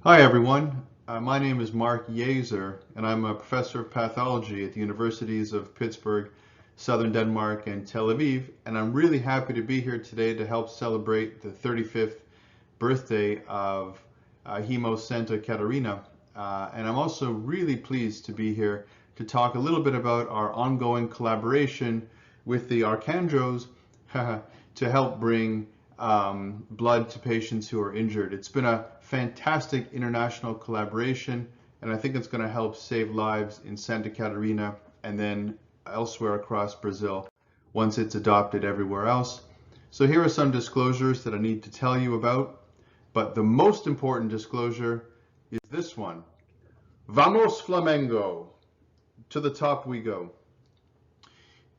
Hi everyone, my name is Mark Yazer and I'm a professor of pathology at the Universities of Pittsburgh, Southern Denmark and Tel Aviv, and I'm really happy to be here today to help celebrate the 35th birthday of HEMOSC Santa Catarina, and I'm also really pleased to be here to talk a little bit about our ongoing collaboration with the Arcandros to help bring blood to patients who are injured. It's been a fantastic international collaboration, and I think it's going to help save lives in Santa Catarina and then elsewhere across Brazil once it's adopted everywhere else. So here are some disclosures that I need to tell you about, but the most important disclosure is this one. Vamos Flamengo! To the top we go.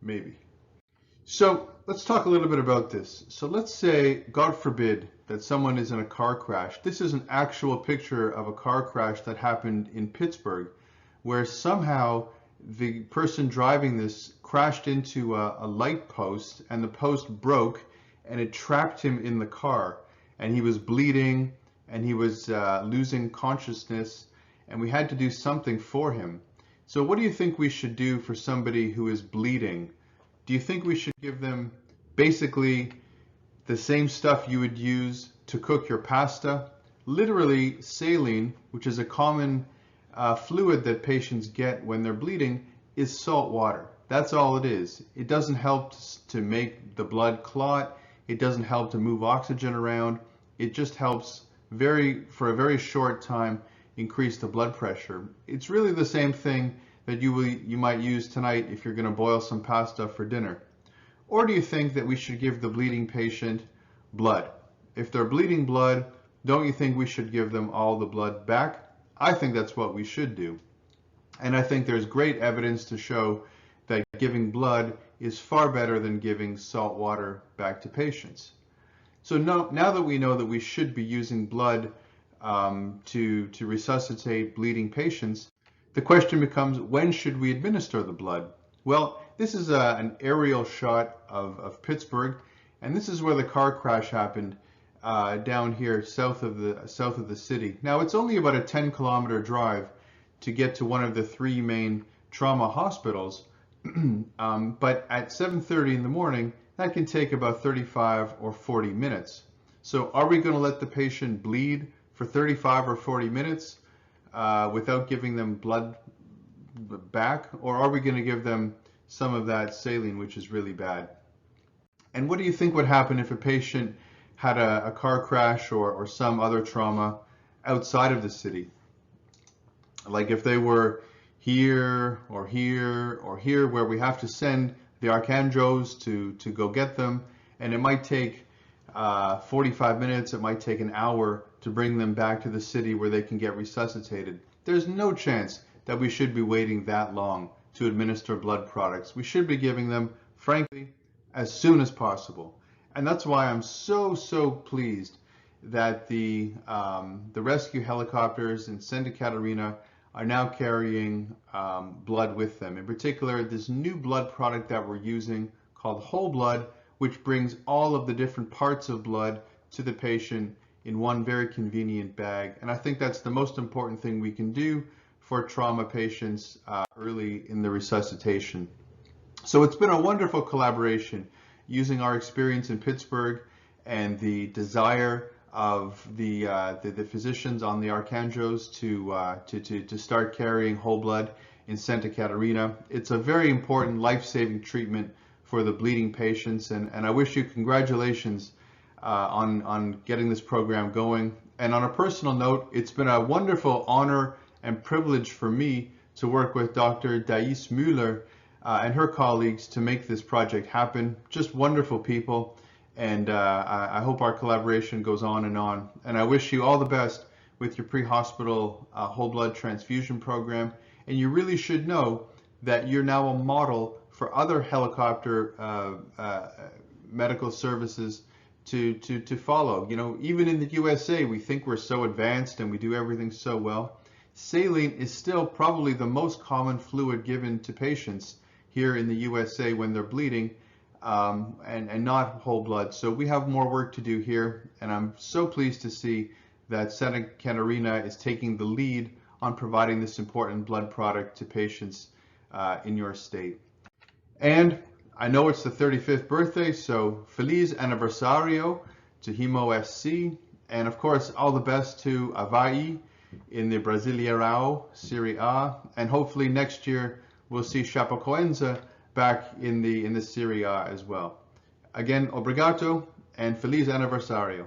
Maybe. So let's talk a little bit about this. So let's say, God forbid, that someone is in a car crash. This is an actual picture of a car crash that happened in Pittsburgh, where somehow the person driving this crashed into a light post and the post broke and it trapped him in the car. And he was bleeding and he was losing consciousness, and we had to do something for him. So what do you think we should do for somebody who is bleeding? Do you think we should give them basically the same stuff you would use to cook your pasta? Literally, saline, which is a common fluid that patients get when they're bleeding, is salt water. That's all it is. It doesn't help to make the blood clot. It doesn't help to move oxygen around. It just helps for a very short time increase the blood pressure. It's really the same thing that you might use tonight if you're going to boil some pasta for dinner. Or do you think that we should give the bleeding patient blood? If they're bleeding blood, don't you think we should give them all the blood back? I think that's what we should do. And I think there's great evidence to show that giving blood is far better than giving salt water back to patients. So now that we know that we should be using blood to resuscitate bleeding patients, the question becomes, when should we administer the blood? Well, this is an aerial shot of Pittsburgh, and this is where the car crash happened, down here south of the city. Now, it's only about a 10-kilometer drive to get to one of the three main trauma hospitals, but at 7:30 in the morning, that can take about 35 or 40 minutes. So are we going to let the patient bleed for 35 or 40 minutes without giving them blood back, or are we going to give them some of that saline, which is really bad? And what do you think would happen if a patient had a car crash or some other trauma outside of the city? Like if they were here or here or here, where we have to send the Arcandros to go get them, and it might take 45 minutes, it might take an hour to bring them back to the city where they can get resuscitated. There's no chance that we should be waiting that long to administer blood products. We should be giving them, frankly, as soon as possible. And that's why I'm so pleased that the rescue helicopters in Santa Catarina are now carrying blood with them. In particular, this new blood product that we're using called whole blood, which brings all of the different parts of blood to the patient in one very convenient bag. And I think that's the most important thing we can do for trauma patients early in the resuscitation. So it's been a wonderful collaboration using our experience in Pittsburgh and the desire of the physicians on the Arcandros to start carrying whole blood in Santa Catarina. It's a very important life-saving treatment for the bleeding patients, and I wish you congratulations on getting this program going. And on a personal note, it's been a wonderful honor and privilege for me to work with Dr. Thais Müller and her colleagues to make this project happen. Just wonderful people, and I hope our collaboration goes on. And I wish you all the best with your pre-hospital whole blood transfusion program. And you really should know that you're now a model for other helicopter medical services to follow. You know, even in the USA, we think we're so advanced and we do everything so well. Saline is still probably the most common fluid given to patients here in the USA when they're bleeding, and not whole blood. So we have more work to do here, and I'm so pleased to see that Santa Catarina is taking the lead on providing this important blood product to patients in your state. And I know it's the 35th birthday, so feliz aniversario to HEMOSC, and of course all the best to Havaí in the Brasileirão Serie A, and hopefully next year we'll see Chapecoense back in the Serie A as well. Again, obrigado and feliz aniversario.